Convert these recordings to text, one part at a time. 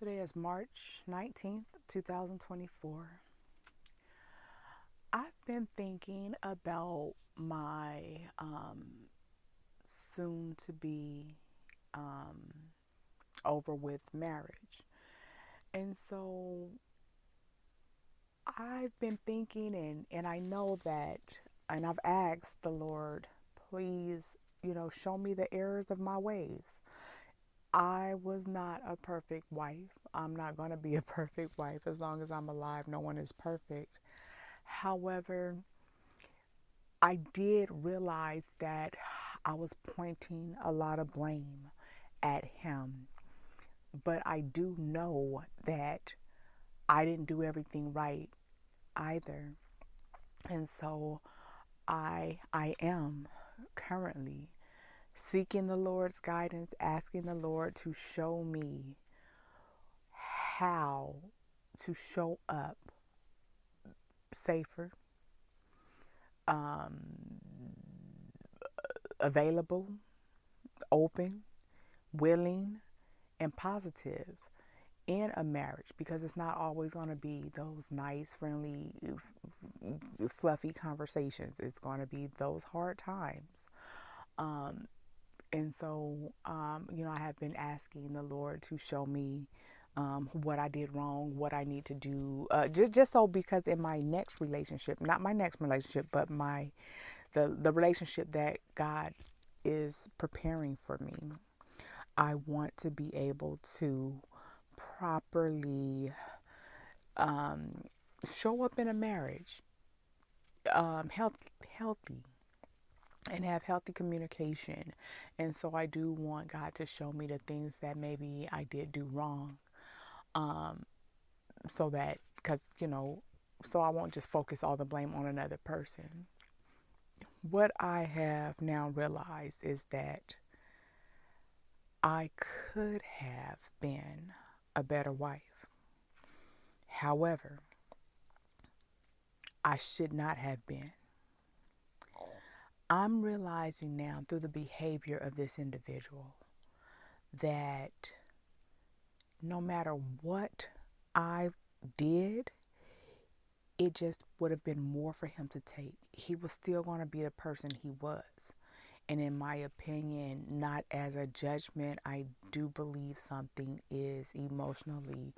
Today is March 19th, 2024. I've been thinking about my soon to be over with marriage. And so I've been thinking, and I know that, and I've asked the Lord, please, show me the errors of my ways. I was not a perfect wife. I'm not going to be a perfect wife as long as I'm alive. No one is perfect. However, I did realize that I was pointing a lot of blame at him. But I do know that I didn't do everything right either. And so I am currently seeking the Lord's guidance, asking the Lord to show me how to show up safer, available, open, willing, and positive in a marriage, because it's not always going to be those nice, friendly, fluffy conversations. It's going to be those hard times. And so, I have been asking the Lord to show me what I did wrong, what I need to do, just so, because in my next relationship, not my next relationship, but the relationship that God is preparing for me, I want to be able to properly show up in a marriage, healthy, and have healthy communication. And so I do want God to show me the things that maybe I did do wrong, so that, because, so I won't just focus all the blame on another person. What I have now realized is that I could have been a better wife. However, I should not have been. I'm realizing now through the behavior of this individual that no matter what I did, it just would have been more for him to take. He was still going to be the person he was. And in my opinion, not as a judgment, I do believe something is emotionally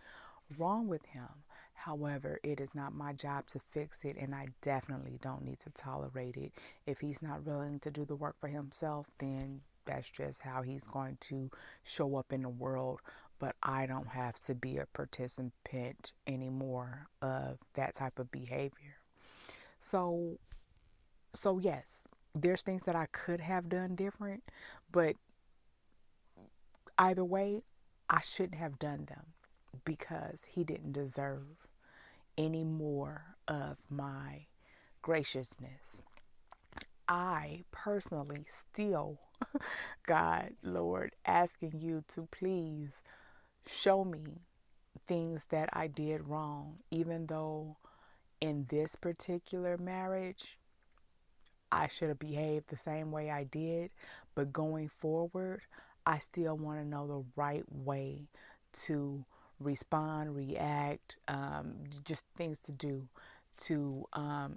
wrong with him. However, it is not my job to fix it, and I definitely don't need to tolerate it. If he's not willing to do the work for himself, then that's just how he's going to show up in the world. But I don't have to be a participant anymore of that type of behavior. So, so yes, there's things that I could have done different, but either way, I shouldn't have done them because he didn't deserve any more of my graciousness. I personally still, God, Lord, asking you to please show me things that I did wrong, even though in this particular marriage, I should have behaved the same way I did. But going forward, I still want to know the right way to respond, react, just things to do to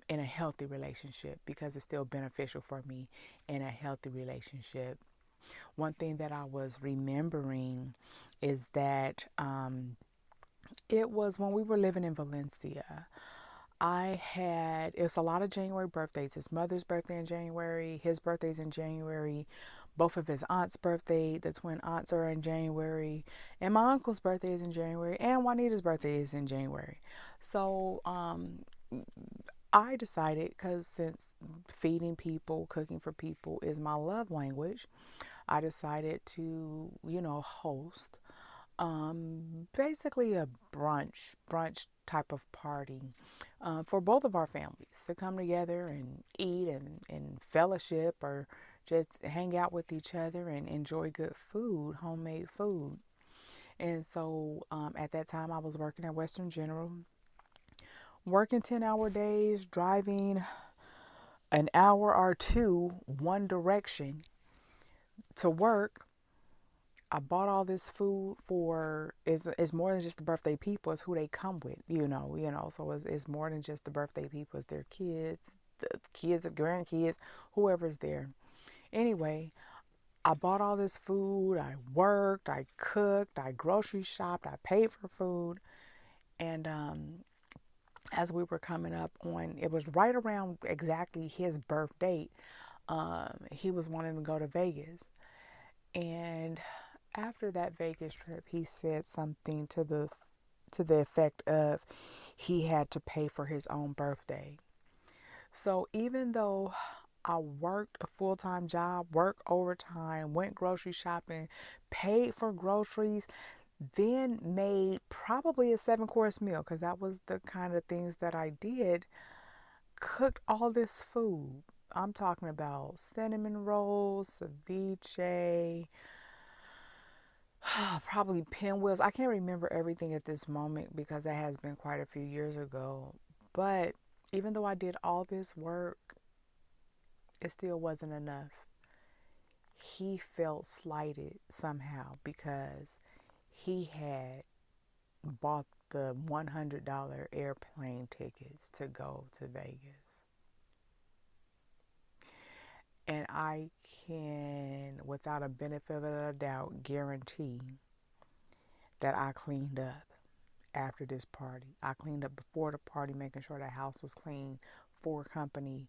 in a healthy relationship, because it's still beneficial for me in a healthy relationship. One thing that I was remembering is that it was when we were living in Valencia. It's a lot of January birthdays. His mother's birthday in January, his birthday's in January, both of his aunt's birthday, the twin aunts are in January, and my uncle's birthday is in January, and Juanita's birthday is in January. So, I decided, because since feeding people, cooking for people is my love language, I decided to, host basically a brunch type of party for both of our families to come together and eat and fellowship, or just hang out with each other and enjoy good food, homemade food. And so at that time, I was working at Western General, working 10-hour days, driving an hour or two one direction to work, I bought all this food for it's more than just the birthday people. It's who they come with, So it's more than just the birthday people. It's their kids, the kids, the grandkids, whoever's there. Anyway, I bought all this food. I worked. I cooked. I grocery shopped. I paid for food. And as we were coming up on, it was right around exactly his birth date. He was wanting to go to Vegas, and after that Vegas trip, he said something to the effect of he had to pay for his own birthday. So even though I worked a full time job, worked overtime, went grocery shopping, paid for groceries, then made probably a 7 course meal because that was the kind of things that I did. Cooked all this food. I'm talking about cinnamon rolls, ceviche, probably pinwheels. I can't remember everything at this moment because that has been quite a few years ago. But even though I did all this work, it still wasn't enough. He felt slighted somehow because he had bought the $100 airplane tickets to go to Vegas. And I can, without a benefit of a doubt, guarantee that I cleaned up after this party. I cleaned up before the party, making sure the house was clean for company,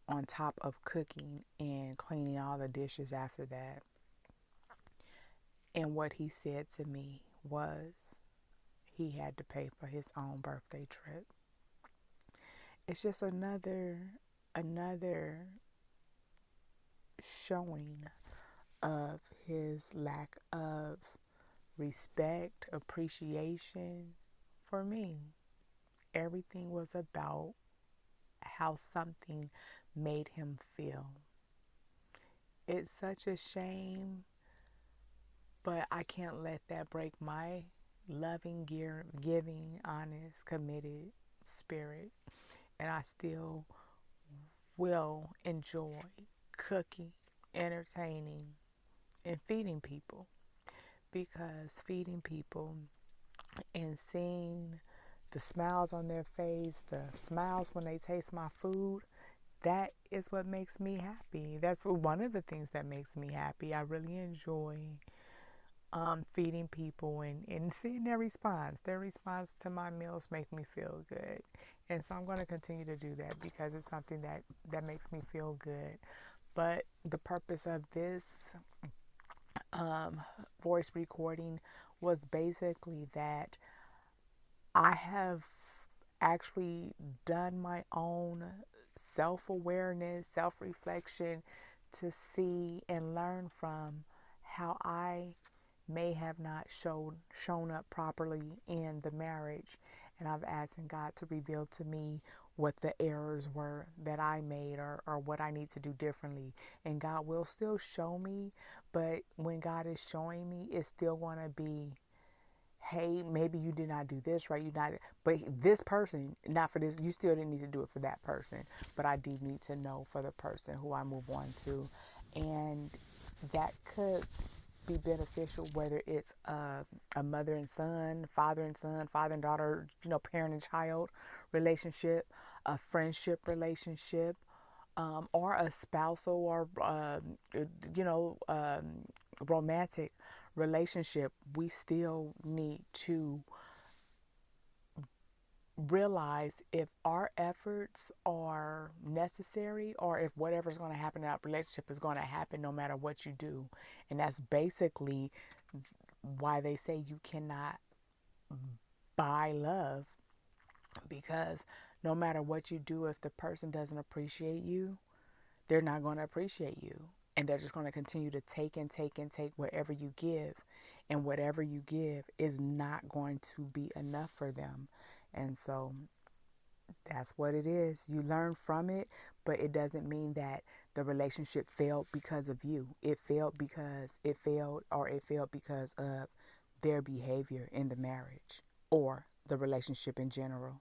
on top of cooking and cleaning all the dishes after that. And what he said to me was he had to pay for his own birthday trip. It's just another showing of his lack of respect, appreciation for me. Everything was about how something made him feel. It's such a shame, but I can't let that break my loving, giving, honest, committed spirit. And I still will enjoy cooking, entertaining, and feeding people, because feeding people and seeing the smiles on their face, the smiles when they taste my food, that is what makes me happy. That's one of the things that makes me happy. I really enjoy feeding people and seeing their response. Their response to my meals make me feel good. And so I'm going to continue to do that because it's something that makes me feel good. But the purpose of this voice recording was basically that I have actually done my own self awareness, self reflection to see and learn from how I may have not shown up properly in the marriage. And I've asked God to reveal to me what the errors were that I made, or what I need to do differently. And God will still show me, but when God is showing me, it's still going to be, hey, maybe you did not do this right. You not, but this person, not for this. You still didn't need to do it for that person, but I do need to know for the person who I move on to, and that could be beneficial. Whether it's a mother and son, father and daughter, parent and child relationship, a friendship relationship, or a spousal or you know romantic relationship. We still need to realize if our efforts are necessary, or if whatever's going to happen in that relationship is going to happen no matter what you do. And that's basically why they say you cannot buy love, because no matter what you do, if the person doesn't appreciate you, they're not going to appreciate you. And they're just going to continue to take and take and take whatever you give. And whatever you give is not going to be enough for them. And so that's what it is. You learn from it, but it doesn't mean that the relationship failed because of you. It failed because it failed, or it failed because of their behavior in the marriage or the relationship in general.